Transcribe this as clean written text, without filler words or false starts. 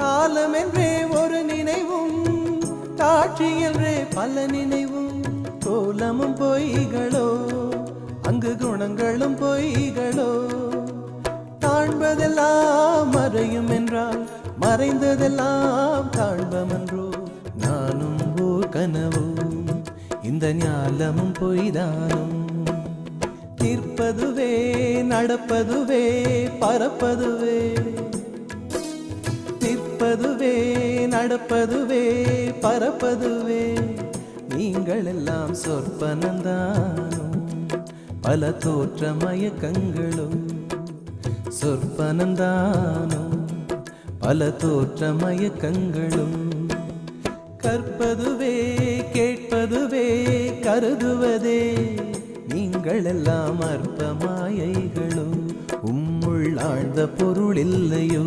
காலம் என்றே ஒரு நினைவும், காட்சி என்றே பல நினைவும், கோலமும் பொய்களோ அங்கு குணங்களும் பொய்களோ. காண்பதெல்லாம் மறையும் என்றால் மறைந்ததெல்லாம் காண்பமன்றோ. நானும் ஓர் கனவோ இந்த ஞாலமும் பொய்தானும். நிற்பதுவே நடப்பதுவே பறப்பதுவே, நிற்பதுவே நடப்பதுவே பறப்பதுவே. நீங்கள் எல்லாம் சொற்பனந்தானும் பல தோற்ற மயக்கங்களும். சொற்பனந்தானும் பல தோற்ற மயக்கங்களும். கற்பதுவே கேட்பதுவே கருதுவதே, நீங்கள் எல்லாம் அற்ப மாயைகளோ. உம்முள் ஆழ்ந்த பொருள் இல்லையோ.